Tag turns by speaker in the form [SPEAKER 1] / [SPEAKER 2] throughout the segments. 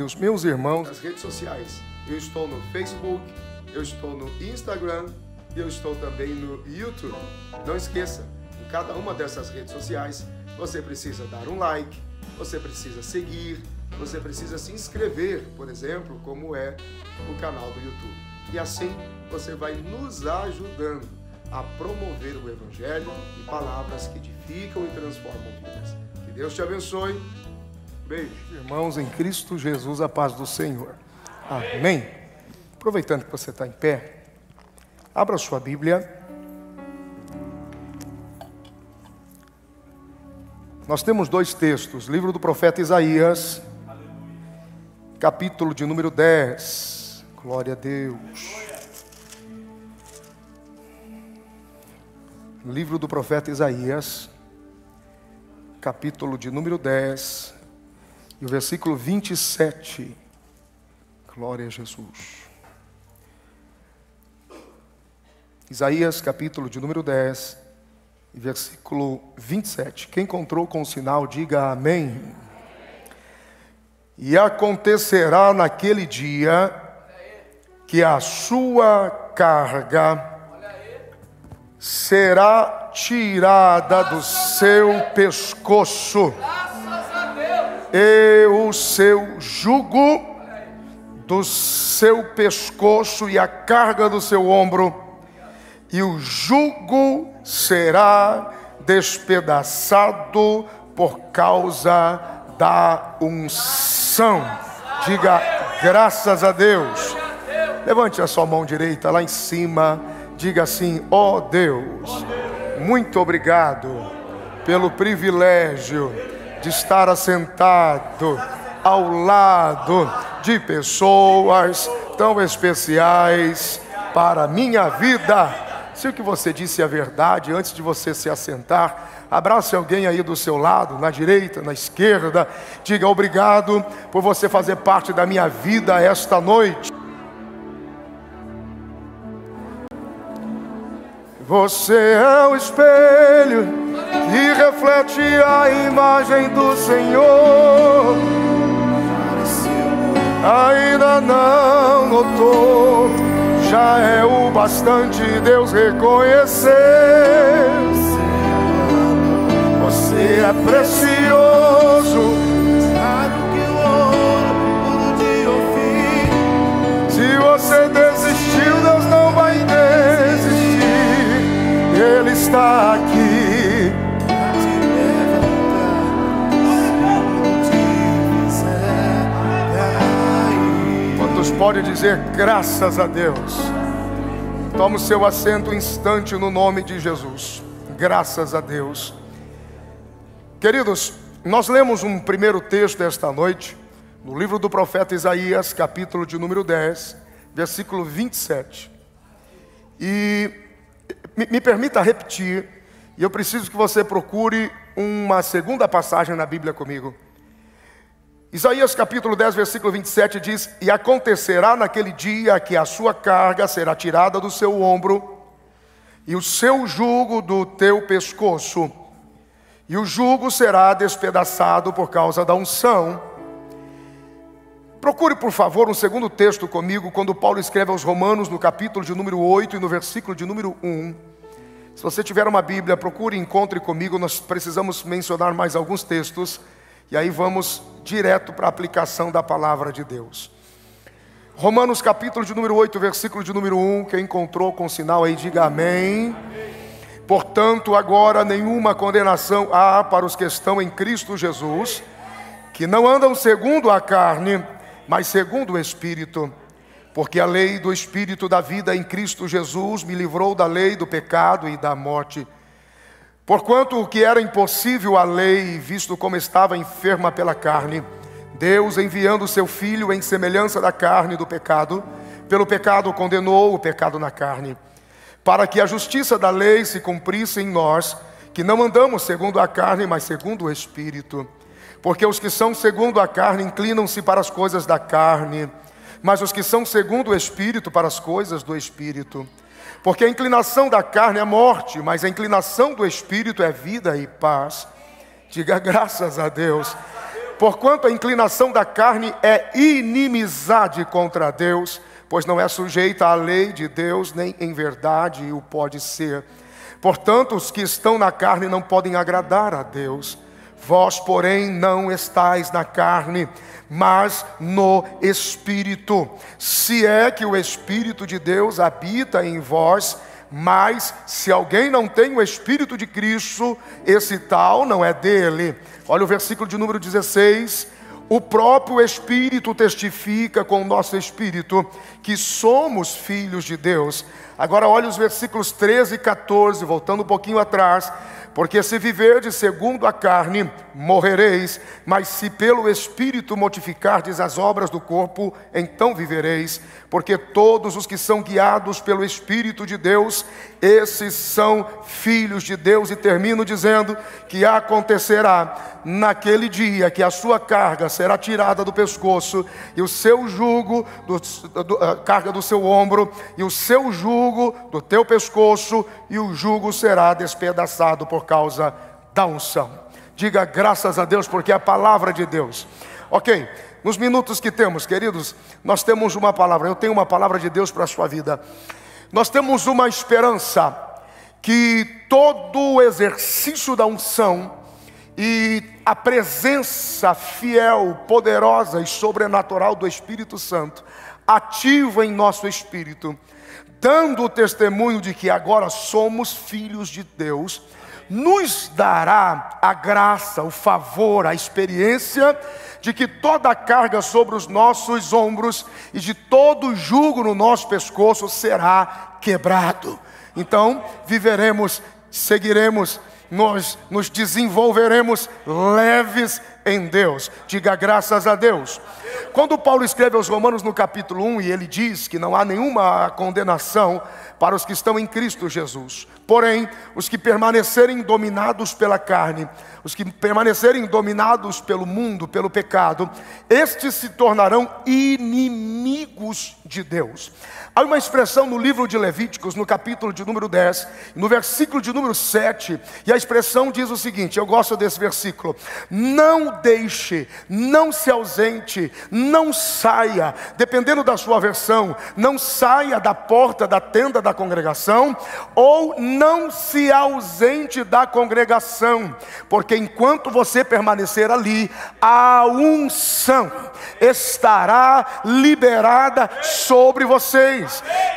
[SPEAKER 1] Os meus irmãos nas redes sociais. Eu estou no Facebook, eu estou no Instagram e eu estou também no YouTube. Não esqueça, em cada uma dessas redes sociais você precisa dar um like, você precisa seguir, você precisa se inscrever, por exemplo, como é o canal do YouTube. E assim você vai nos ajudando a promover o Evangelho e palavras que edificam e transformam vidas. Que Deus te abençoe. Beijo. Irmãos em Cristo Jesus, a paz do Senhor. Amém. Aproveitando que você está em pé, abra sua Bíblia. Nós temos dois textos, livro do profeta Isaías, capítulo de número 10. Glória a Deus. Livro do profeta Isaías, capítulo de número 10, e o versículo 27. Glória a Jesus. Isaías, capítulo de número 10, e versículo 27. Quem encontrou com o sinal, diga amém. E acontecerá naquele dia que a sua carga será tirada do seu pescoço, e o seu jugo do seu pescoço e a carga do seu ombro, e o jugo será despedaçado por causa da unção. Diga graças a Deus. Levante a sua mão direita lá em cima. Diga assim: ó Deus, muito obrigado pelo privilégio de estar assentado ao lado de pessoas tão especiais para a minha vida. Se o que você disse é verdade, antes de você se assentar, abrace alguém aí do seu lado, na direita, na esquerda. Diga: obrigado por você fazer parte da minha vida esta noite. Você é o espelho que reflete a imagem do Senhor. Ainda não notou, já é o bastante Deus reconhecer. Você é precioso, se você desistiu, Deus não vai desistir. Ele está aqui. Quantos podem dizer graças a Deus? Toma o seu assento um instante no nome de Jesus. Graças a Deus. Queridos, nós lemos um primeiro texto esta noite, no livro do profeta Isaías, capítulo de número 10, versículo 27. E me permita repetir, e eu preciso que você procure uma segunda passagem na Bíblia comigo. Isaías capítulo 10, versículo 27 diz: e acontecerá naquele dia que a sua carga será tirada do seu ombro, e o seu jugo do teu pescoço, e o jugo será despedaçado por causa da unção. Procure, por favor, um segundo texto comigo, quando Paulo escreve aos Romanos, no capítulo de número 8 e no versículo de número 1. Se você tiver uma Bíblia, procure e encontre comigo. Nós precisamos mencionar mais alguns textos, e aí vamos direto para a aplicação da palavra de Deus. Romanos capítulo de número 8, versículo de número 1. Quem encontrou com sinal aí, diga amém. Portanto, agora nenhuma condenação há para os que estão em Cristo Jesus, que não andam segundo a carne, mas segundo o Espírito. Porque a lei do Espírito da vida em Cristo Jesus me livrou da lei do pecado e da morte. Porquanto o que era impossível à lei, visto como estava enferma pela carne, Deus, enviando o seu Filho em semelhança da carne do pecado, pelo pecado condenou o pecado na carne, para que a justiça da lei se cumprisse em nós, que não andamos segundo a carne, mas segundo o Espírito. Porque os que são segundo a carne inclinam-se para as coisas da carne, mas os que são segundo o Espírito para as coisas do Espírito. Porque a inclinação da carne é morte, mas a inclinação do Espírito é vida e paz. Diga graças a Deus. Porquanto a inclinação da carne é inimizade contra Deus, pois não é sujeita à lei de Deus, nem em verdade o pode ser. Portanto, os que estão na carne não podem agradar a Deus. Vós, porém, não estáis na carne, mas no Espírito. Se é que o Espírito de Deus habita em vós. Mas se alguém não tem o Espírito de Cristo, esse tal não é dele. Olha o versículo de número 16. O próprio Espírito testifica com o nosso Espírito que somos filhos de Deus. Agora olha os versículos 13 e 14, voltando um pouquinho atrás. Porque se viverdes segundo a carne, morrereis, mas se pelo Espírito mortificardes as obras do corpo, então vivereis. Porque todos os que são guiados pelo Espírito de Deus, esses são filhos de Deus. E termino dizendo que acontecerá naquele dia que a sua carga será tirada do pescoço, e o seu jugo, a carga do seu ombro, e o seu jugo do teu pescoço, e o jugo será despedaçado por causa da unção. Diga graças a Deus, porque é a palavra de Deus. Ok, nos minutos que temos, queridos, nós temos uma palavra. Eu tenho uma palavra de Deus para a sua vida. Nós temos uma esperança que todo o exercício da unção e a presença fiel, poderosa e sobrenatural do Espírito Santo ativa em nosso espírito, dando o testemunho de que agora somos filhos de Deus, nos dará a graça, o favor, a experiência de que toda a carga sobre os nossos ombros e de todo o jugo no nosso pescoço será quebrado. Então viveremos, seguiremos, nós nos desenvolveremos leves em Deus. Diga graças a Deus. Quando Paulo escreve aos Romanos no capítulo 1, e ele diz que não há nenhuma condenação para os que estão em Cristo Jesus. Porém, os que permanecerem dominados pela carne, os que permanecerem dominados pelo mundo, pelo pecado, estes se tornarão inimigos de Deus. Há uma expressão no livro de Levíticos, no capítulo de número 10, no versículo de número 7, e a expressão diz o seguinte, eu gosto desse versículo: não deixe, não se ausente, não saia, dependendo da sua versão, não saia da porta da tenda da congregação, ou não se ausente da congregação, porque enquanto você permanecer ali, a unção estará liberada sobre vocês.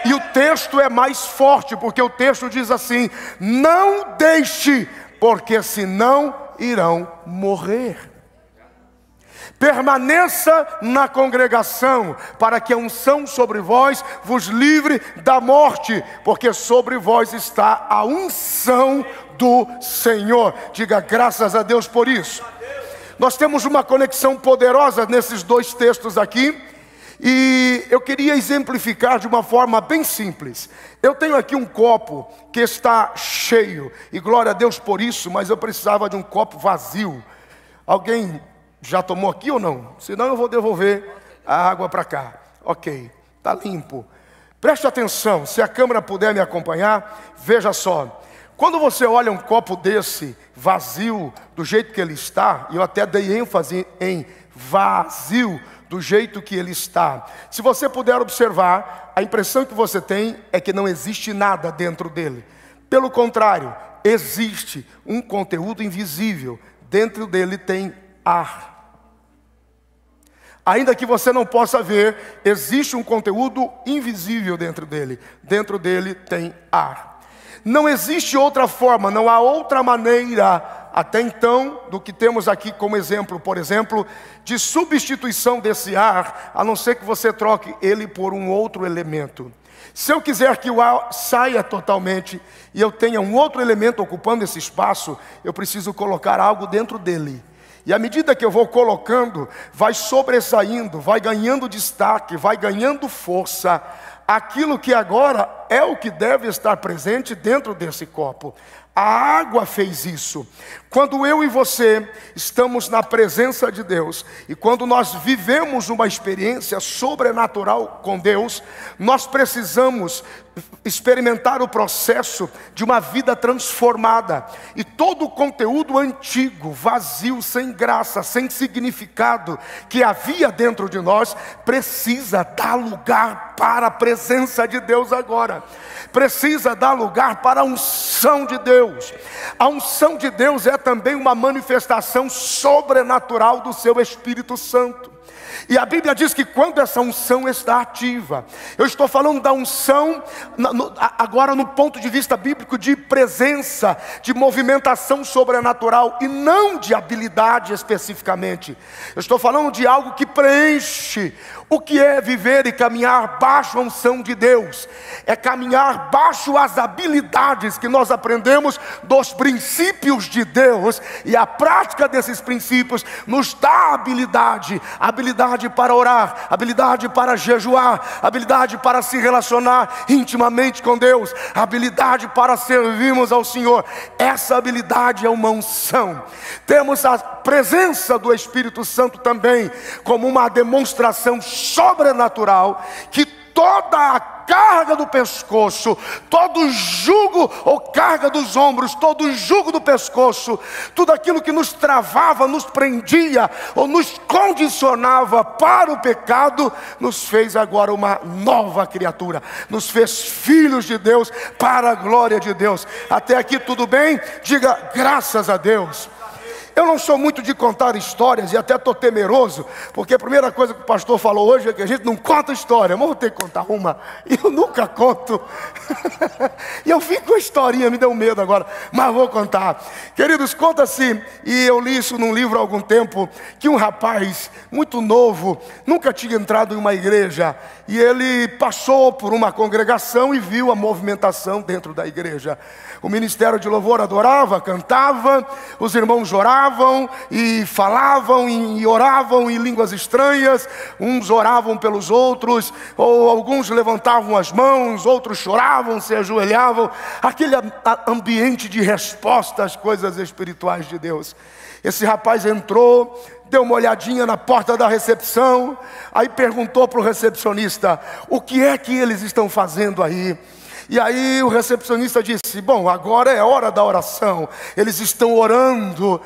[SPEAKER 1] E o texto é mais forte, porque o texto diz assim: não deixe, porque senão irão morrer. Permaneça na congregação, para que a unção sobre vós vos livre da morte, porque sobre vós está a unção do Senhor. Diga graças a Deus por isso. Nós temos uma conexão poderosa nesses dois textos aqui, e eu queria exemplificar de uma forma bem simples. Eu tenho aqui um copo que está cheio, e glória a Deus por isso, mas eu precisava de um copo vazio. Alguém já tomou aqui ou não? Senão eu vou devolver a água para cá. Ok, está limpo. Preste atenção, se a câmera puder me acompanhar, veja só. Quando você olha um copo desse, vazio, do jeito que ele está, e eu até dei ênfase em vazio, do jeito que ele está. Se você puder observar, a impressão que você tem é que não existe nada dentro dele. Pelo contrário, existe um conteúdo invisível. Dentro dele tem ar. Ainda que você não possa ver, existe um conteúdo invisível dentro dele. Dentro dele tem ar. Não existe outra forma, não há outra maneira até então do que temos aqui como exemplo, por exemplo, de substituição desse ar, a não ser que você troque ele por um outro elemento. Se eu quiser que o ar saia totalmente e eu tenha um outro elemento ocupando esse espaço, eu preciso colocar algo dentro dele. E à medida que eu vou colocando, vai sobressaindo, vai ganhando destaque, vai ganhando força, aquilo que agora é o que deve estar presente dentro desse copo. A água fez isso. Quando eu e você estamos na presença de Deus, e quando nós vivemos uma experiência sobrenatural com Deus, nós precisamos experimentar o processo de uma vida transformada. E todo o conteúdo antigo, vazio, sem graça, sem significado, que havia dentro de nós, precisa dar lugar para a presença de Deus agora. Precisa dar lugar para a unção de Deus. A unção de Deus é também uma manifestação sobrenatural do seu Espírito Santo. E a Bíblia diz que quando essa unção está ativa, eu estou falando da unção agora no ponto de vista bíblico de presença, de movimentação sobrenatural e não de habilidade especificamente. Eu estou falando de algo que preenche. O que é viver e caminhar baixo a unção de Deus? É caminhar baixo as habilidades que nós aprendemos dos princípios de Deus, e a prática desses princípios nos dá habilidade para orar, habilidade para jejuar, habilidade para se relacionar intimamente com Deus, habilidade para servirmos ao Senhor. Essa habilidade é uma unção. Temos a presença do Espírito Santo também como uma demonstração sobrenatural, que toda a carga do pescoço, todo jugo ou carga dos ombros, todo jugo do pescoço, tudo aquilo que nos travava, nos prendia ou nos condicionava para o pecado, nos fez agora uma nova criatura, nos fez filhos de Deus para a glória de Deus. Até aqui tudo bem? Diga graças a Deus. Eu não sou muito de contar histórias e até estou temeroso, porque a primeira coisa que o pastor falou hoje é que a gente não conta história. Mas vou ter que contar uma, e eu nunca conto. E eu fico com a historinha, me deu medo agora, mas vou contar. Queridos, conta-se, e eu li isso num livro há algum tempo, que um rapaz muito novo, nunca tinha entrado em uma igreja, e ele passou por uma congregação e viu a movimentação dentro da igreja. O ministério de louvor adorava, cantava, os irmãos oravam e falavam e oravam em línguas estranhas, uns oravam pelos outros, ou alguns levantavam as mãos, outros choravam, se ajoelhavam, aquele ambiente de resposta às coisas espirituais de Deus. Esse rapaz entrou, deu uma olhadinha na porta da recepção, aí perguntou para o recepcionista: o que é que eles estão fazendo aí? E aí o recepcionista disse: bom, agora é hora da oração, eles estão orando.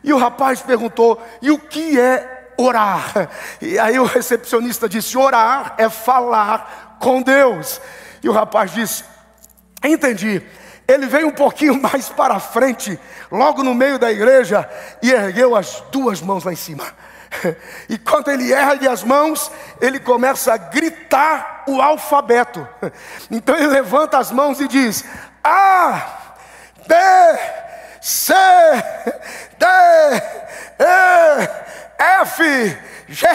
[SPEAKER 1] E o rapaz perguntou: e o que é orar? E aí o recepcionista disse: orar é falar com Deus. E o rapaz disse: entendi. Ele veio um pouquinho mais para frente, logo no meio da igreja, e ergueu as duas mãos lá em cima. E quando ele ergue as mãos, ele começa a gritar o alfabeto. Então ele levanta as mãos e diz: A, B, C, D, E, F, G,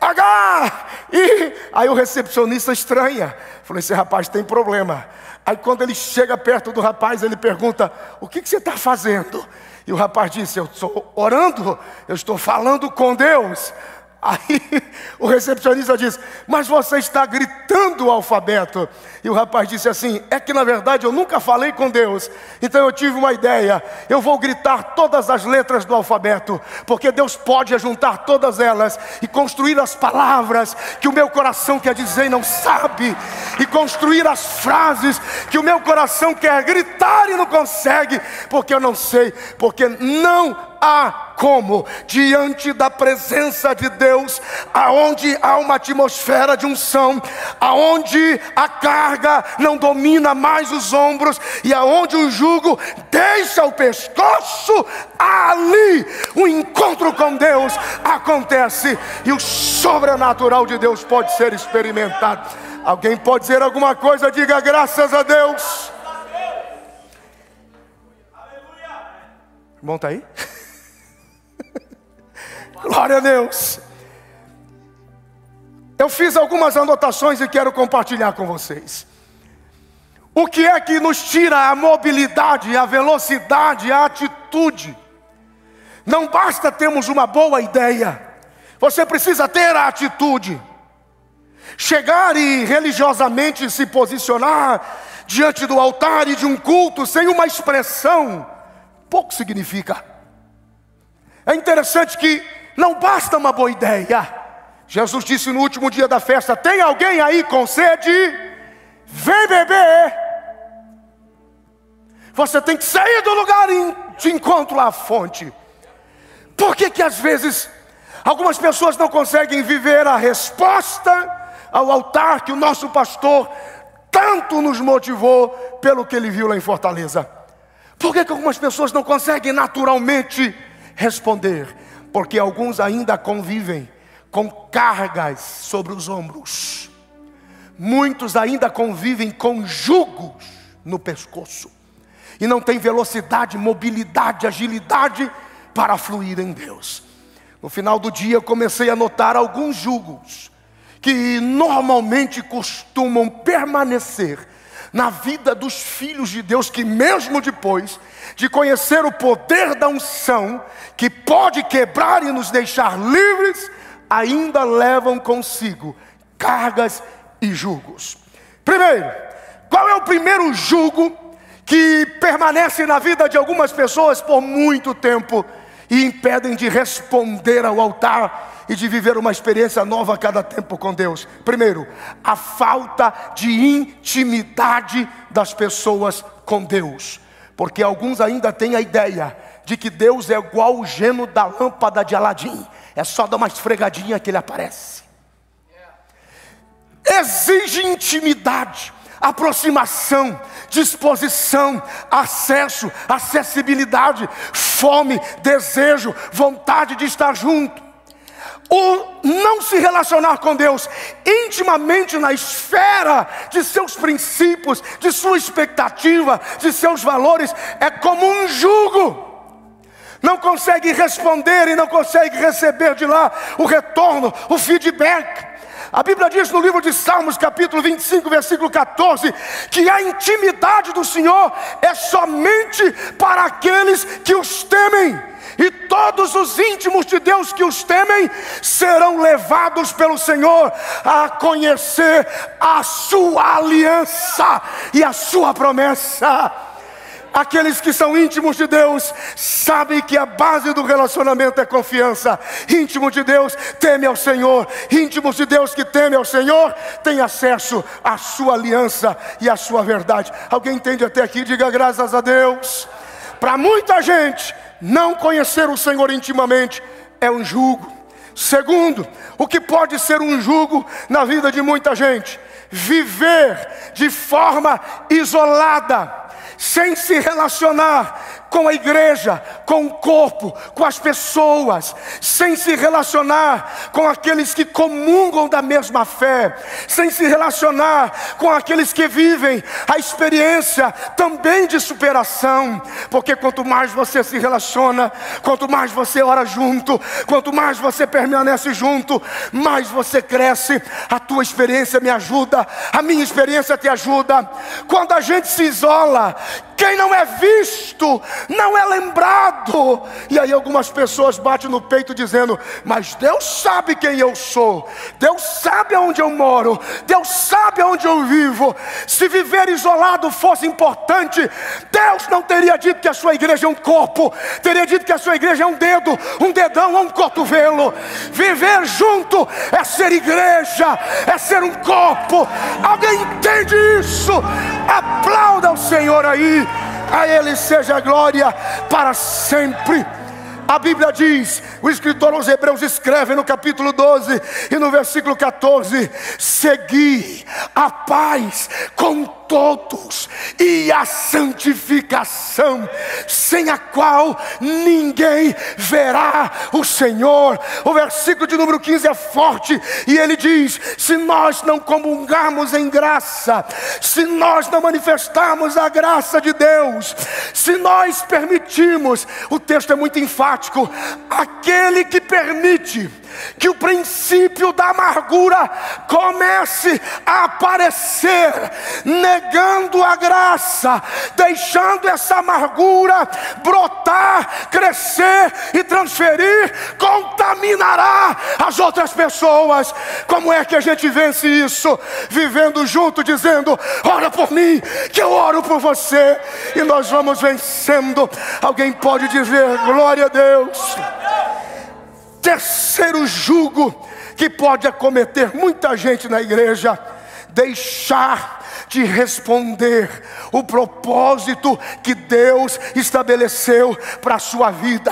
[SPEAKER 1] H, I. Aí o recepcionista estranha, falou: esse rapaz tem problema. Aí quando ele chega perto do rapaz, ele pergunta: o que você está fazendo? E o rapaz disse: eu estou orando, eu estou falando com Deus. Aí o recepcionista disse: mas você está gritando o alfabeto. E o rapaz disse assim: é que na verdade eu nunca falei com Deus, então eu tive uma ideia, eu vou gritar todas as letras do alfabeto, porque Deus pode juntar todas elas e construir as palavras que o meu coração quer dizer e não sabe, e construir as frases que o meu coração quer gritar e não consegue, porque eu não sei, porque não há como, diante da presença de Deus, aonde há uma atmosfera de unção, aonde a carga não domina mais os ombros, e aonde o jugo deixa o pescoço, ali o encontro com Deus acontece, e o sobrenatural de Deus pode ser experimentado. Alguém pode dizer alguma coisa? Diga graças a Deus. O irmão está aí? Glória a Deus. Eu fiz algumas anotações e quero compartilhar com vocês. O que é que nos tira a mobilidade, a velocidade, a atitude? Não basta termos uma boa ideia, você precisa ter a atitude. Chegar e religiosamente se posicionar diante do altar e de um culto sem uma expressão, pouco significa. É interessante que não basta uma boa ideia. Jesus disse no último dia da festa: tem alguém aí com sede? Vem beber. Você tem que sair do lugar de encontro à fonte. Por que às vezes algumas pessoas não conseguem viver a resposta ao altar que o nosso pastor tanto nos motivou pelo que ele viu lá em Fortaleza? Por que algumas pessoas não conseguem naturalmente responder? Porque alguns ainda convivem com cargas sobre os ombros. Muitos ainda convivem com jugos no pescoço. E não tem velocidade, mobilidade, agilidade para fluir em Deus. No final do dia eu comecei a notar alguns jugos que normalmente costumam permanecer na vida dos filhos de Deus, que mesmo depois de conhecer o poder da unção, que pode quebrar e nos deixar livres, ainda levam consigo cargas e jugos. Primeiro, qual é o primeiro jugo que permanece na vida de algumas pessoas por muito tempo e impedem de responder ao altar e de viver uma experiência nova a cada tempo com Deus? Primeiro, a falta de intimidade das pessoas com Deus. Porque alguns ainda têm a ideia de que Deus é igual o gênio da lâmpada de Aladim. É só dar uma esfregadinha que ele aparece. Exige intimidade, aproximação, disposição, acesso, acessibilidade, fome, desejo, vontade de estar junto. O não se relacionar com Deus intimamente na esfera de seus princípios, de sua expectativa, de seus valores, é como um jugo. Não consegue responder e não consegue receber de lá o retorno, o feedback. A Bíblia diz no livro de Salmos, capítulo 25, versículo 14, que a intimidade do Senhor é somente para aqueles que os temem. E todos os íntimos de Deus que os temem serão levados pelo Senhor a conhecer a sua aliança e a sua promessa. Aqueles que são íntimos de Deus sabem que a base do relacionamento é confiança. Íntimo de Deus teme ao Senhor. Íntimos de Deus que teme ao Senhor tem acesso à sua aliança e à sua verdade. Alguém entende até aqui? Diga graças a Deus. Para muita gente, não conhecer o Senhor intimamente é um jugo. Segundo, o que pode ser um jugo na vida de muita gente? Viver de forma isolada, sem se relacionar com a igreja, com o corpo, com as pessoas, sem se relacionar com aqueles que comungam da mesma fé, sem se relacionar com aqueles que vivem a experiência também de superação. Porque quanto mais você se relaciona, quanto mais você ora junto, quanto mais você permanece junto, mais você cresce. A tua experiência me ajuda, a minha experiência te ajuda. Quando a gente se isola, quem não é visto não é lembrado. E aí algumas pessoas batem no peito dizendo: mas Deus sabe quem eu sou, Deus sabe aonde eu moro, Deus sabe aonde eu vivo. Se viver isolado fosse importante, Deus não teria dito que a sua igreja é um corpo, teria dito que a sua igreja é um dedo, um dedão ou um cotovelo. Viver junto é ser igreja, é ser um corpo. Alguém entende isso? Aplauda o Senhor aí. A Ele seja a glória para sempre. A Bíblia diz, o escritor aos Hebreus escreve no capítulo 12 e no versículo 14: segui a paz com todos e a santificação, sem a qual ninguém verá o Senhor. O versículo de número 15 é forte e ele diz: se nós não comungarmos em graça, se nós não manifestarmos a graça de Deus, se nós permitirmos, o texto é muito enfático, aquele que permite que o princípio da amargura comece a aparecer, negando a graça, deixando essa amargura brotar, crescer e transferir, contaminará as outras pessoas. Como é que a gente vence isso? Vivendo junto, dizendo: ora por mim, que eu oro por você, e nós vamos vencendo. Alguém pode dizer glória a Deus? Terceiro jugo que pode acometer muita gente na igreja: deixar de responder o propósito que Deus estabeleceu para a sua vida.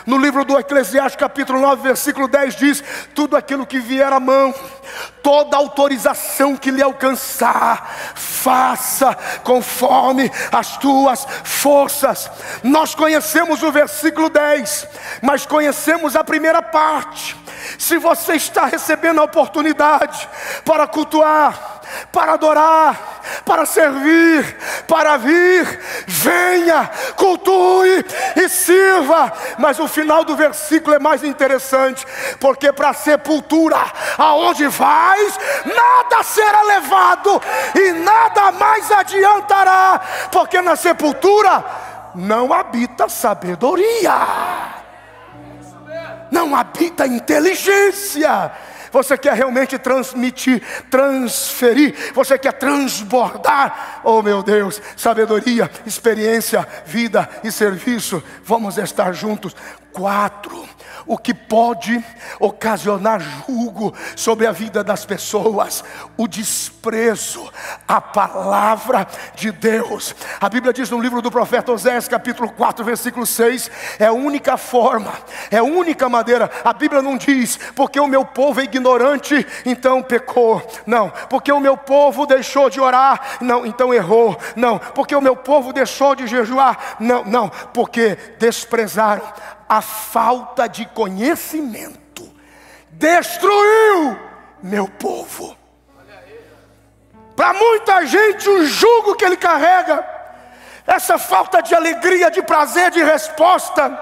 [SPEAKER 1] No livro do Eclesiastes, capítulo 9, versículo 10 diz: tudo aquilo que vier à mão, toda autorização que lhe alcançar, faça conforme as tuas forças. Nós conhecemos o versículo 10, mas conhecemos a primeira parte. Se você está recebendo a oportunidade para cultuar, para adorar, para servir, para vir, venha, cultue e sirva. Mas o final do versículo é mais interessante, porque para a sepultura, aonde vais, nada será levado e nada mais adiantará, porque na sepultura não habita sabedoria, não habita inteligência. Você quer realmente transmitir, transferir, você quer transbordar, oh meu Deus, sabedoria, experiência, vida e serviço. Vamos estar juntos. 4, o que pode ocasionar julgo sobre a vida das pessoas: o desprezo à palavra de Deus. A Bíblia diz no livro do profeta Oséias, capítulo 4, versículo 6, é a única forma, é a única maneira. A Bíblia não diz: porque o meu povo é ignorante, então pecou. Não. Porque o meu povo deixou de orar, não, então errou. Não. Porque o meu povo deixou de jejuar, não, não. Porque desprezaram a falta de conhecimento, destruiu meu povo. Para muita gente, o jugo que ele carrega, essa falta de alegria, de prazer, de resposta,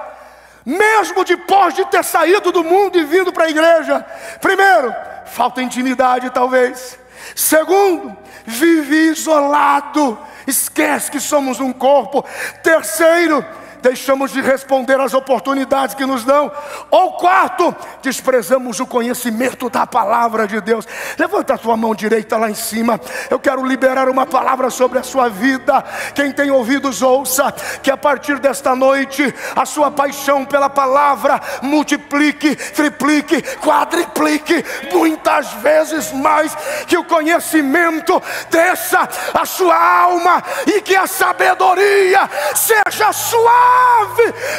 [SPEAKER 1] mesmo depois de ter saído do mundo e vindo para a igreja. Primeiro, falta intimidade talvez. Segundo, vive isolado, esquece que somos um corpo. Terceiro, deixamos de responder às oportunidades que nos dão. Ou quarto, desprezamos o conhecimento da palavra de Deus. Levanta a tua mão direita lá em cima. Eu quero liberar uma palavra sobre a sua vida. Quem tem ouvidos ouça, que a partir desta noite a sua paixão pela palavra multiplique, triplique, quadriplique, muitas vezes mais. Que o conhecimento desça a sua alma e que a sabedoria seja suave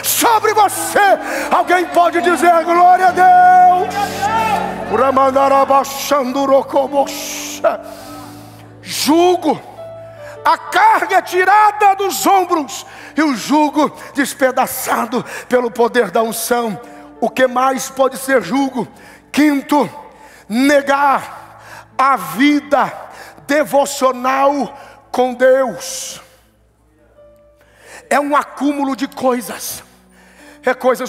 [SPEAKER 1] sobre você. Alguém pode dizer glória a Deus? Jugo, a carga é tirada dos ombros e o jugo despedaçado pelo poder da unção. O que mais pode ser jugo? Quinto, negar a vida devocional com Deus. É um acúmulo de coisas.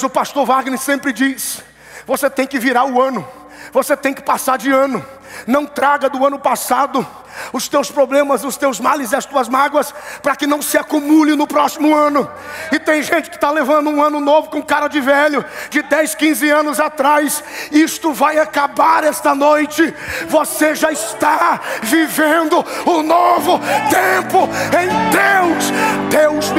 [SPEAKER 1] O pastor Wagner sempre diz: você tem que virar o ano, você tem que passar de ano. Não traga do ano passado os teus problemas, os teus males e as tuas mágoas, para que não se acumule no próximo ano. E tem gente que está levando um ano novo com cara de velho, de 10, 15 anos atrás. Isto vai acabar esta noite. Você já está vivendo o novo tempo em Deus. Deus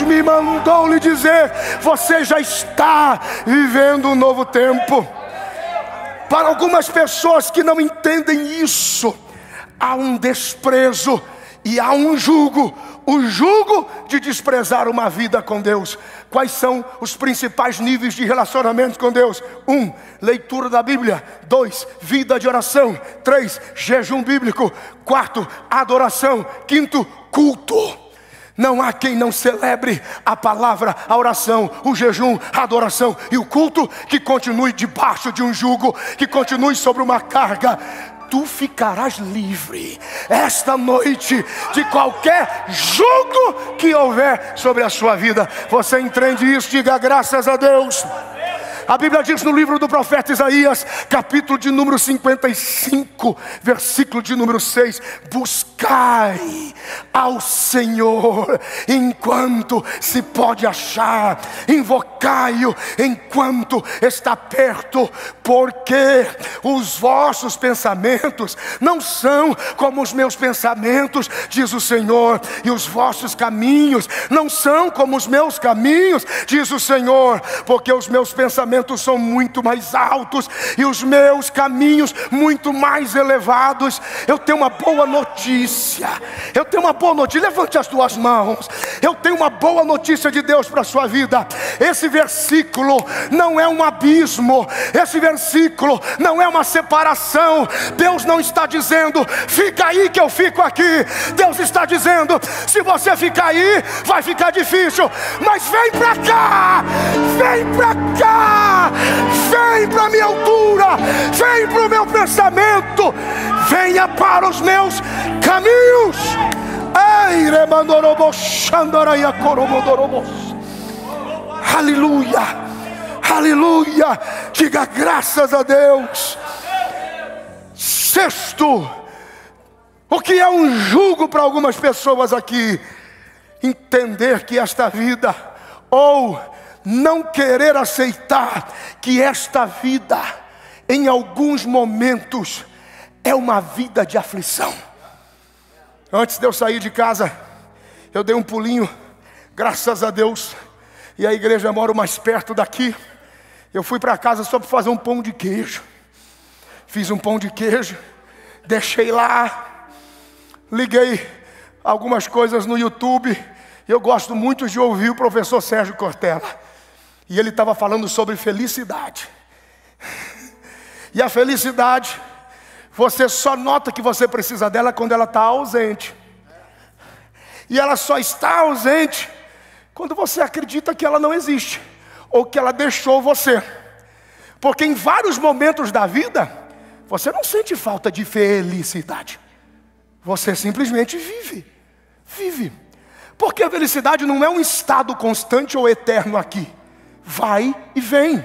[SPEAKER 1] me mandou lhe dizer: você já está vivendo um novo tempo. Para algumas pessoas que não entendem isso, há um desprezo e há um jugo. O jugo de desprezar uma vida com Deus. Quais são os principais níveis de relacionamento com Deus? 1, leitura da Bíblia. 2, vida de oração. 3, jejum bíblico. 4, adoração. 5, culto. Não há quem não celebre a palavra, a oração, o jejum, a adoração e o culto que continue debaixo de um jugo, que continue sobre uma carga. Tu ficarás livre esta noite de qualquer jugo que houver sobre a sua vida. Você entende isso? Diga graças a Deus. A Bíblia diz no livro do profeta Isaías, capítulo de número 55, versículo de número 6: buscai ao Senhor enquanto se pode achar, invocai-o enquanto está perto, porque os vossos pensamentos não são como os meus pensamentos, diz o Senhor, e os vossos caminhos não são como os meus caminhos, diz o Senhor, porque os meus pensamentos são muito mais altos e os meus caminhos muito mais elevados. Eu tenho uma boa notícia, levante as tuas mãos. Eu tenho uma boa notícia de Deus para a sua vida. Esse versículo não é um abismo, esse versículo não é uma separação. Deus não está dizendo, fica aí que eu fico aqui. Deus está dizendo, se você ficar aí, vai ficar difícil, mas vem para cá, vem para cá, vem para a minha altura, vem para o meu pensamento, venha para os meus caminhos. Aleluia, aleluia, diga graças a Deus. Sexto, o que é um jugo para algumas pessoas aqui? Entender que esta vida, ou não querer aceitar que esta vida, em alguns momentos, é uma vida de aflição. Antes de eu sair de casa, eu dei um pulinho, graças a Deus, e a igreja mora mais perto daqui. Eu fui para casa só para fazer um pão de queijo. Fiz um pão de queijo, deixei lá, liguei algumas coisas no YouTube. Eu gosto muito de ouvir o professor Sérgio Cortella, e ele estava falando sobre felicidade. E a felicidade, você só nota que você precisa dela quando ela está ausente. E ela só está ausente quando você acredita que ela não existe, ou que ela deixou você. Porque em vários momentos da vida, você não sente falta de felicidade. Você simplesmente vive. Porque a felicidade não é um estado constante ou eterno aqui. Vai e vem.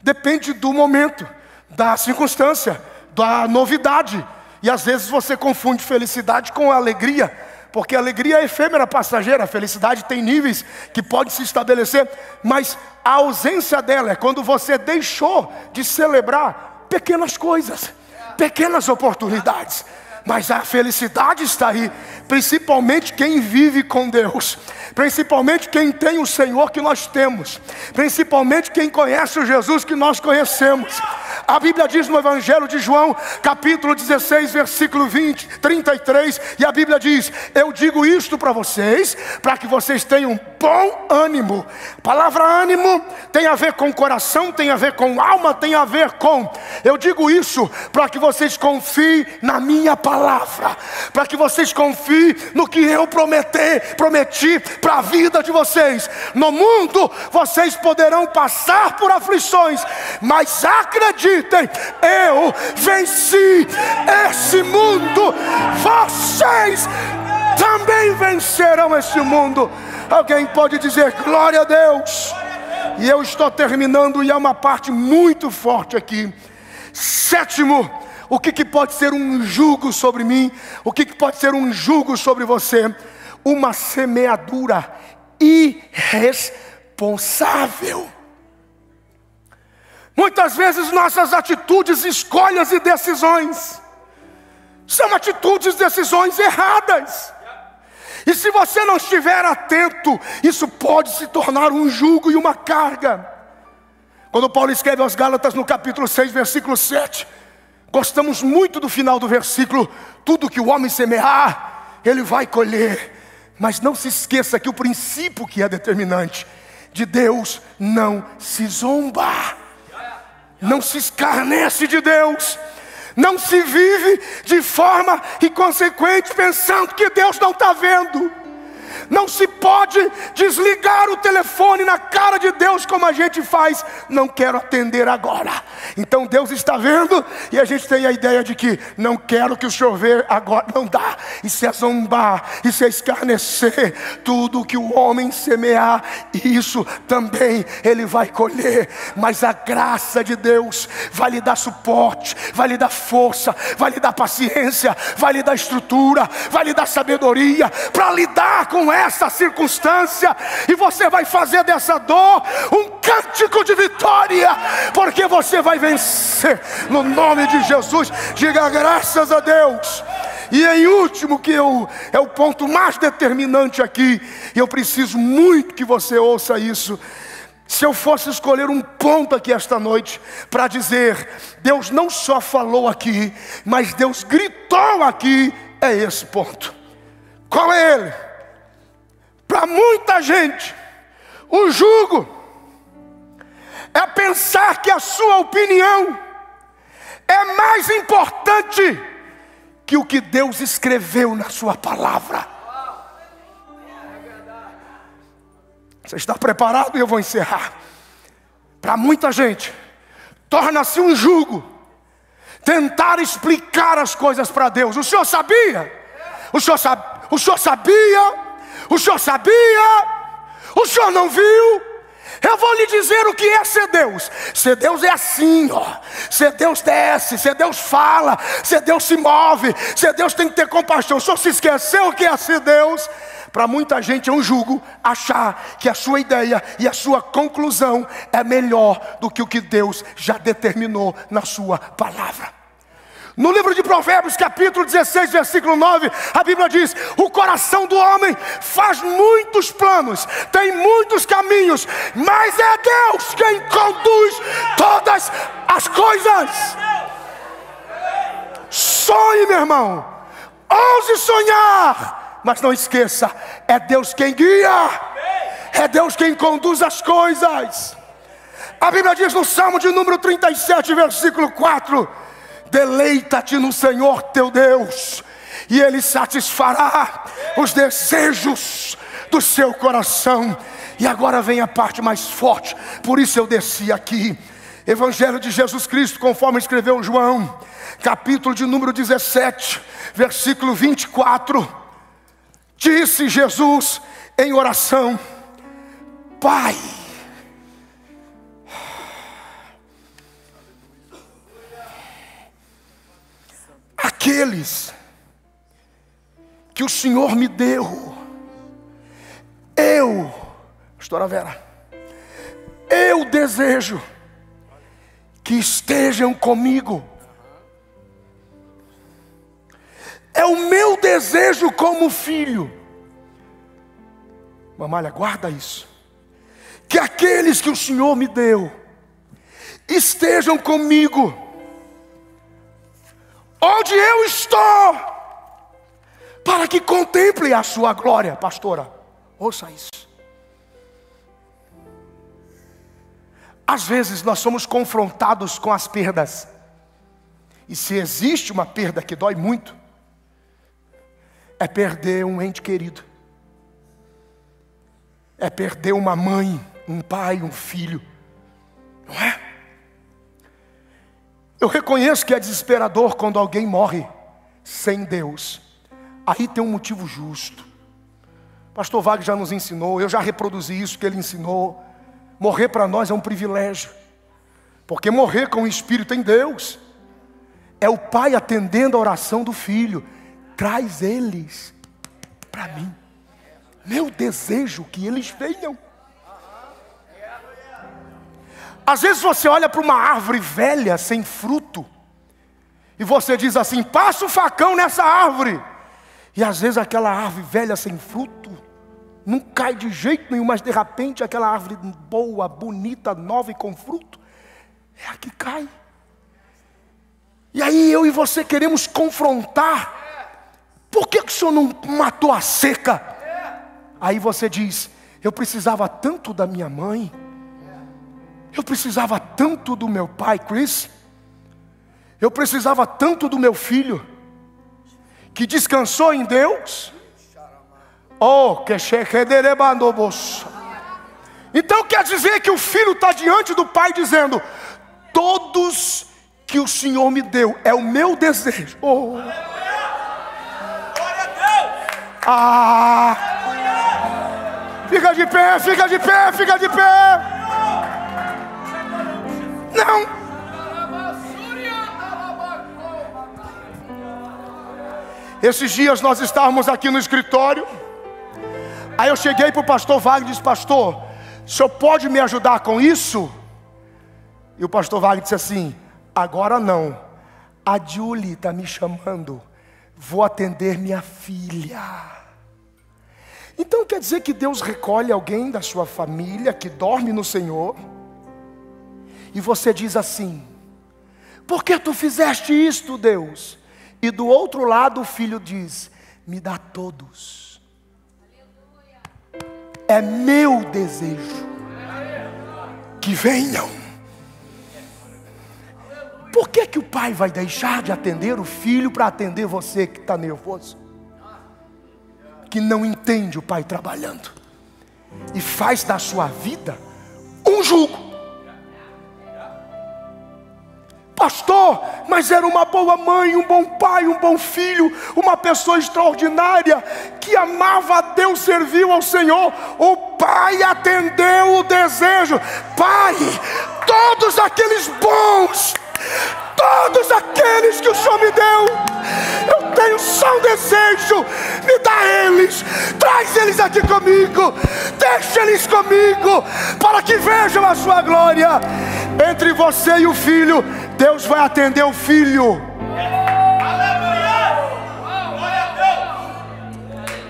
[SPEAKER 1] Depende do momento, da circunstância, da novidade. E às vezes você confunde felicidade com alegria, porque a alegria é efêmera, passageira. A felicidade tem níveis que podem se estabelecer, mas a ausência dela é quando você deixou de celebrar pequenas coisas, pequenas oportunidades. Mas a felicidade está aí, principalmente quem vive com Deus, principalmente quem tem o Senhor que nós temos, principalmente quem conhece o Jesus que nós conhecemos. A Bíblia diz no Evangelho de João, capítulo 16, versículo 33, e a Bíblia diz: eu digo isto para vocês, para que vocês tenham bom ânimo. A palavra ânimo tem a ver com coração, tem a ver com alma, tem a ver com... Eu digo isso para que vocês confiem na minha palavra, para que vocês confiem no que eu prometi para a vida de vocês. No mundo vocês poderão passar por aflições, mas acreditem, eu venci esse mundo. Vocês também vencerão esse mundo. Alguém pode dizer glória a Deus? E eu estou terminando, e há uma parte muito forte aqui. Sétimo, o que pode ser um jugo sobre mim? O que pode ser um jugo sobre você? Uma semeadura irresponsável. Muitas vezes nossas atitudes, escolhas e decisões são atitudes e decisões erradas. E se você não estiver atento, isso pode se tornar um jugo e uma carga. Quando Paulo escreve aos Gálatas no capítulo 6, versículo 7, gostamos muito do final do versículo: tudo que o homem semear, ele vai colher. Mas não se esqueça que o princípio que é determinante, de Deus não se zomba, não se escarnece de Deus, não se vive de forma inconsequente pensando que Deus não está vendo. Não se pode desligar o telefone na cara de Deus como a gente faz. Não quero atender agora. Então Deus está vendo e a gente tem a ideia de que não quero que o Senhor veja agora. Não dá. Isso é zombar, isso é escarnecer. Tudo que o homem semear, isso também ele vai colher. Mas a graça de Deus vai lhe dar suporte, vai lhe dar força, vai lhe dar paciência, vai lhe dar estrutura, vai lhe dar sabedoria para lidar com essa circunstância. E você vai fazer dessa dor um cântico de vitória, porque você vai vencer no nome de Jesus. Diga graças a Deus. E em último, que é o ponto mais determinante aqui, e eu preciso muito que você ouça isso. Se eu fosse escolher um ponto aqui esta noite para dizer, Deus não só falou aqui, mas Deus gritou aqui, é esse ponto. Qual é ele? Para muita gente, o jugo é pensar que a sua opinião é mais importante que o que Deus escreveu na sua palavra. Você está preparado? E eu vou encerrar. Para muita gente, torna-se um jugo tentar explicar as coisas para Deus. O senhor sabia? O senhor sabia? O senhor sabia? O senhor não viu? Eu vou lhe dizer o que é ser Deus. Ser Deus é assim, ó. Ser Deus desce, ser Deus fala, ser Deus se move, ser Deus tem que ter compaixão. O senhor se esqueceu o que é ser Deus? Para muita gente é um jugo achar que a sua ideia e a sua conclusão é melhor do que o que Deus já determinou na sua palavra. No livro de Provérbios, capítulo 16, versículo 9, a Bíblia diz: o coração do homem faz muitos planos, tem muitos caminhos, mas é Deus quem conduz todas as coisas. Sonhe, meu irmão, ouse sonhar, mas não esqueça, é Deus quem guia, é Deus quem conduz as coisas. A Bíblia diz no Salmo de número 37, versículo 4: deleita-te no Senhor teu Deus, e Ele satisfará os desejos do seu coração. E agora vem a parte mais forte, por isso eu desci aqui. Evangelho de Jesus Cristo, conforme escreveu João, capítulo de número 17, versículo 24. Disse Jesus em oração: Pai, aqueles que o Senhor me deu, pastora Vera, eu desejo que estejam comigo. É o meu desejo como filho. Mamalha, guarda isso. Que aqueles que o Senhor me deu estejam comigo onde eu estou, para que contemple a sua glória. Pastora, ouça isso. Às vezes nós somos confrontados com as perdas, e se existe uma perda que dói muito, é perder um ente querido, é perder uma mãe, um pai, um filho, não é? Eu reconheço que é desesperador quando alguém morre sem Deus. Aí tem um motivo justo. Pastor Wagner já nos ensinou, eu já reproduzi isso que ele ensinou. Morrer para nós é um privilégio, porque morrer com o Espírito em Deus é o pai atendendo a oração do filho: traz eles para mim, meu desejo que eles venham. Às vezes você olha para uma árvore velha, sem fruto, e você diz assim: passa o facão nessa árvore. E às vezes aquela árvore velha, sem fruto, não cai de jeito nenhum, mas de repente aquela árvore boa, bonita, nova e com fruto, é a que cai. E aí eu e você queremos confrontar: por que o Senhor não matou a seca? Aí você diz: eu precisava tanto da minha mãe, eu precisava tanto do meu pai, Chris, eu precisava tanto do meu filho, que descansou em Deus. Oh, que chequederebandobos. Então quer dizer que o filho está diante do pai dizendo: todos que o Senhor me deu é o meu desejo. Oh. Ah. Fica de pé, fica de pé, fica de pé. Não. Esses dias nós estávamos aqui no escritório. Aí eu cheguei para o pastor Wagner e disse: pastor, o senhor pode me ajudar com isso? E o pastor Wagner disse assim: agora não, a Julie está me chamando, vou atender minha filha. Então quer dizer que Deus recolhe alguém da sua família que dorme no Senhor, e você diz assim: por que tu fizeste isto, Deus? E do outro lado o filho diz: me dá todos, é meu desejo que venham. Por que o pai vai deixar de atender o filho para atender você que está nervoso, que não entende o pai trabalhando, e faz da sua vida um jugo? Pastor, mas era uma boa mãe, um bom pai, um bom filho, uma pessoa extraordinária, que amava a Deus, serviu ao Senhor. O pai atendeu o desejo. Pai, todos aqueles bons, todos aqueles que o Senhor me deu, eu tenho só um desejo, me dá eles, traz eles aqui comigo, deixa eles comigo, para que vejam a sua glória. Entre você e o filho, Deus vai atender o filho.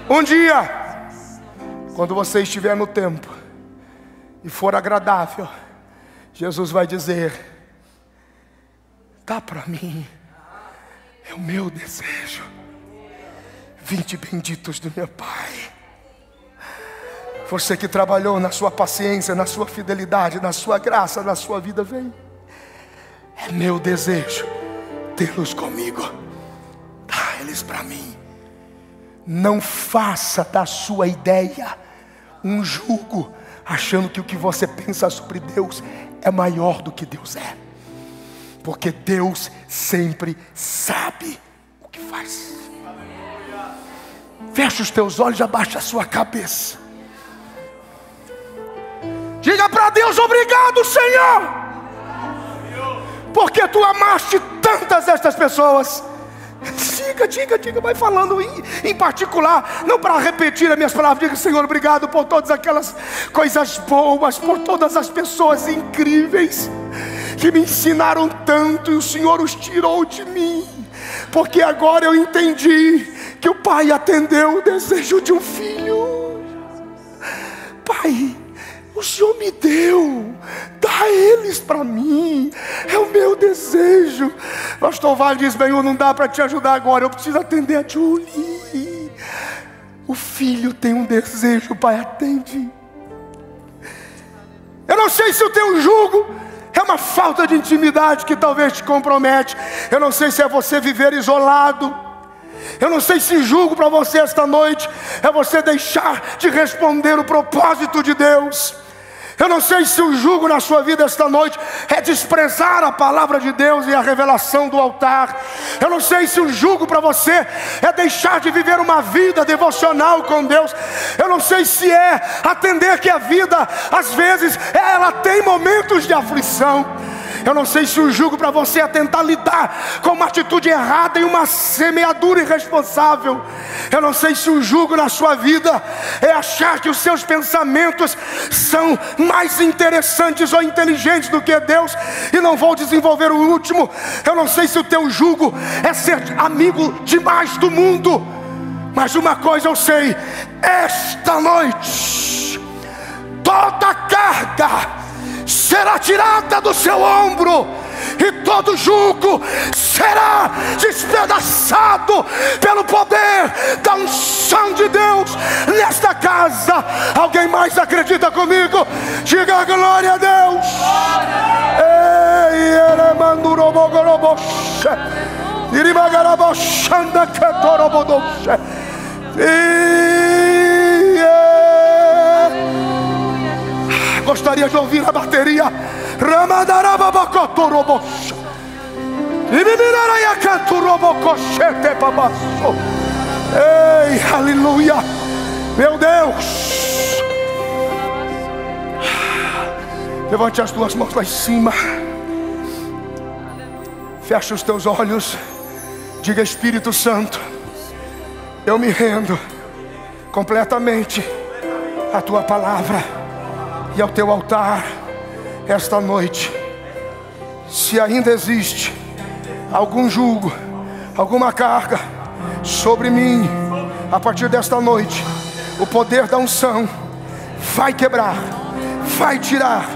[SPEAKER 1] Um dia, quando você estiver no templo e for agradável, Jesus vai dizer: dá para mim, é o meu desejo. Vinde benditos do meu Pai. Você que trabalhou na sua paciência, na sua fidelidade, na sua graça, na sua vida, vem. É meu desejo tê-los comigo. Dá eles para mim. Não faça da sua ideia um jugo, achando que o que você pensa sobre Deus é maior do que Deus é. Porque Deus sempre sabe o que faz. Fecha os teus olhos e abaixa a sua cabeça. Diga para Deus: obrigado, Senhor, porque tu amaste tantas estas pessoas. Diga, vai falando em particular, não para repetir as minhas palavras. Diga: Senhor, obrigado por todas aquelas coisas boas, por todas as pessoas incríveis que me ensinaram tanto, e o Senhor os tirou de mim, porque agora eu entendi que o Pai atendeu o desejo de um filho. Pai, o Senhor me deu, dá eles para mim, é o meu desejo. Pastor Vale diz: bem, não dá para te ajudar agora, eu preciso atender a Julie. O filho tem um desejo, o pai atende. Eu não sei se o teu jugo é uma falta de intimidade que talvez te compromete. Eu não sei se é você viver isolado. Eu não sei se julgo para você esta noite é você deixar de responder o propósito de Deus. Eu não sei se o jugo na sua vida esta noite é desprezar a palavra de Deus e a revelação do altar. Eu não sei se o jugo para você é deixar de viver uma vida devocional com Deus. Eu não sei se é atender que a vida, às vezes, ela tem momentos de aflição. Eu não sei se o jugo para você é tentar lidar com uma atitude errada e uma semeadura irresponsável. Eu não sei se o jugo na sua vida é achar que os seus pensamentos são mais interessantes ou inteligentes do que Deus e não vou desenvolver o último. Eu não sei se o teu jugo é ser amigo demais do mundo. Mas uma coisa eu sei: esta noite toda carga será tirada do seu ombro, e todo jugo será despedaçado pelo poder da unção de Deus nesta casa. Alguém mais acredita comigo? Diga glória a Deus. Ei, gostaria de ouvir a bateria. Ei, aleluia. Meu Deus. Levante as duas mãos lá em cima. Feche os teus olhos. Diga: Espírito Santo, eu me rendo completamente à tua palavra e ao teu altar esta noite. Se ainda existe algum jugo, alguma carga sobre mim, a partir desta noite, o poder da unção vai quebrar, vai tirar,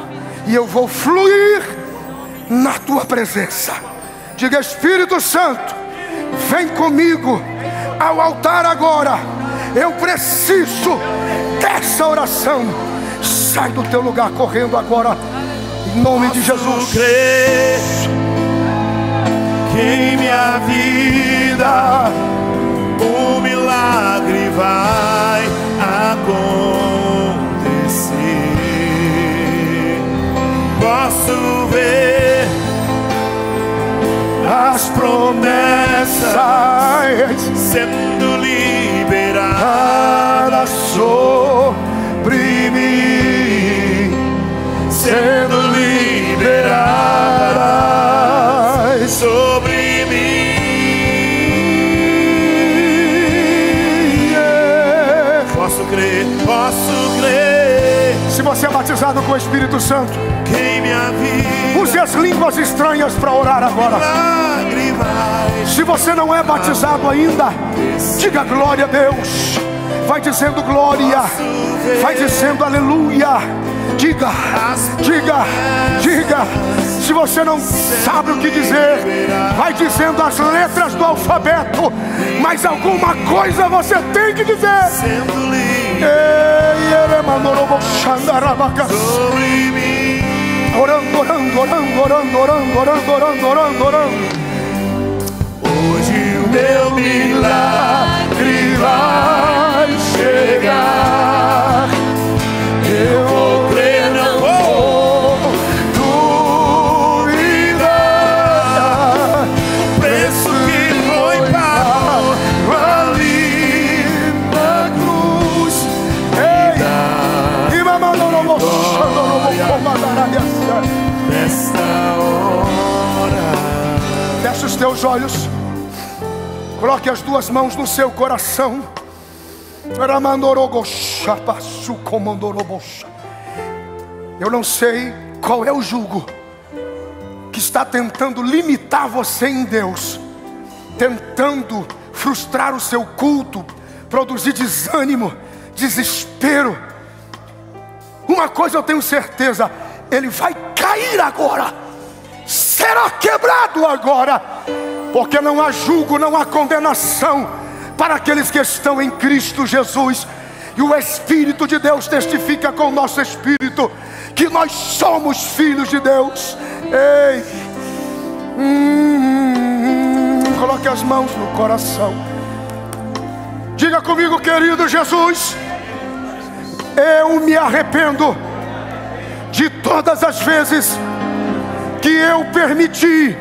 [SPEAKER 1] e eu vou fluir na tua presença. Diga: Espírito Santo, vem comigo ao altar agora. Eu preciso dessa oração. Sai do teu lugar correndo agora, em nome de Jesus.
[SPEAKER 2] Crer que em minha vida o milagre vai acontecer. Posso ver as promessas sendo liberadas sobre mim, sendo liberadas sobre mim. Posso crer, posso crer.
[SPEAKER 1] Se você é batizado com o Espírito Santo,
[SPEAKER 2] Que em minha vida
[SPEAKER 1] use as línguas estranhas para orar agora.
[SPEAKER 2] milagre vai.
[SPEAKER 1] Se você não é batizado ainda, diga glória a Deus. Vai dizendo glória, vai dizendo aleluia. Diga, diga, diga. Se você não sabe o que dizer, vai dizendo as letras do alfabeto, mas alguma coisa você tem que dizer.
[SPEAKER 2] Sendo livre sobre mim.
[SPEAKER 1] Orando, orando, orando, orando, orando, orando, orando, orando, orando.
[SPEAKER 2] Hoje o meu milagre vai chegar. Eu vou crer, não vou duvidar. O preço que foi pago ali na cruz. Nesta hora.
[SPEAKER 1] Feche os teus olhos. Coloque as duas mãos no seu coração. Eu não sei qual é o jugo que está tentando limitar você em Deus, tentando frustrar o seu culto, produzir desânimo, desespero. Uma coisa eu tenho certeza: ele vai cair agora, será quebrado agora, porque não há jugo, não há condenação para aqueles que estão em Cristo Jesus. E o Espírito de Deus testifica com o nosso espírito que nós somos filhos de Deus. Ei, coloque as mãos no coração. Diga comigo: querido Jesus, eu me arrependo de todas as vezes que eu permiti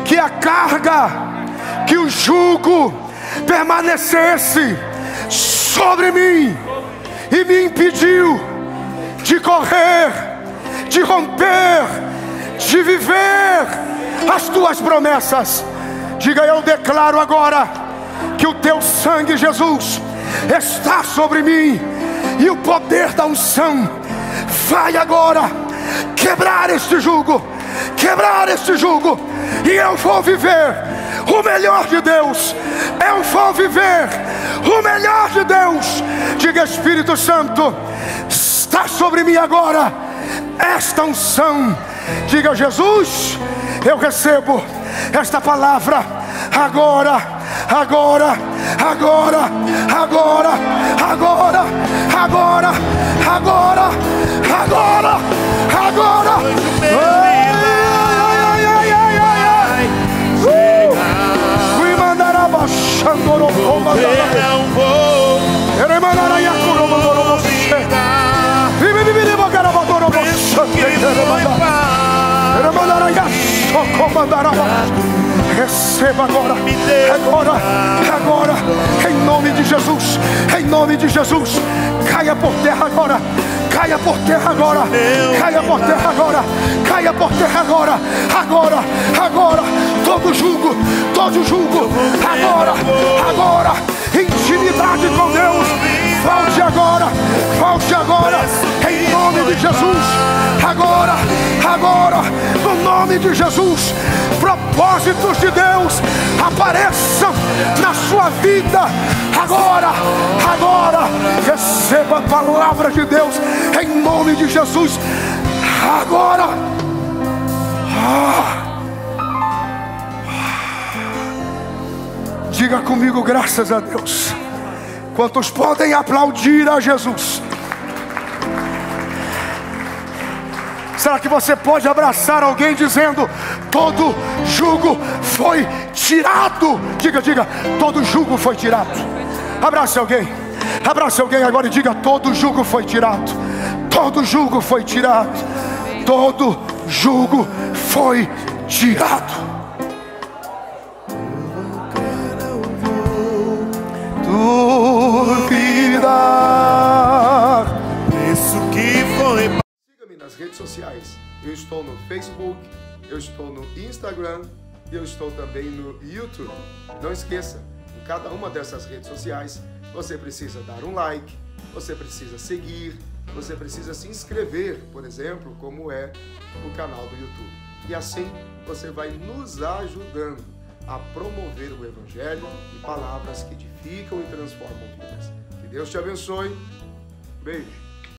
[SPEAKER 1] que a carga, que o jugo permanecesse sobre mim e me impediu de correr, de romper, de viver as tuas promessas. Diga: eu declaro agora que o teu sangue, Jesus, está sobre mim, e o poder da unção vai agora quebrar este jugo, quebrar este jugo, e eu vou viver o melhor de Deus. Eu vou viver o melhor de Deus. Diga: Espírito Santo, está sobre mim agora esta unção. Diga: Jesus, eu recebo esta palavra agora, agora, agora, agora, agora, agora, agora, agora, agora. Receba agora, agora, agora, em nome de Jesus, em nome de Jesus. Caia por terra agora, caia por terra agora, caia por terra agora, caia por terra agora, agora, agora. Todo jugo, agora, agora. Intimidade com Deus, volte agora, em nome de Jesus. Agora, agora, no nome de Jesus. Propósitos de Deus apareçam na sua vida agora, agora. Receba a palavra de Deus em nome de Jesus agora. Diga comigo, graças a Deus. Quantos podem aplaudir a Jesus? Será que você pode abraçar alguém dizendo: todo jugo foi tirado? Diga, diga, todo jugo foi tirado. Abrace alguém agora e diga: todo jugo foi tirado. Todo jugo foi tirado. Todo jugo foi tirado. Duvidar.
[SPEAKER 2] Preço que foi.
[SPEAKER 1] Siga-me nas redes sociais. Eu estou no Facebook, eu estou no Instagram e eu estou também no YouTube. Não esqueça, em cada uma dessas redes sociais você precisa dar um like, você precisa seguir, você precisa se inscrever, por exemplo, como é o canal do YouTube. E assim você vai nos ajudando a promover o Evangelho e palavras que edificam e transformam vidas. Que Deus te abençoe. Beijo.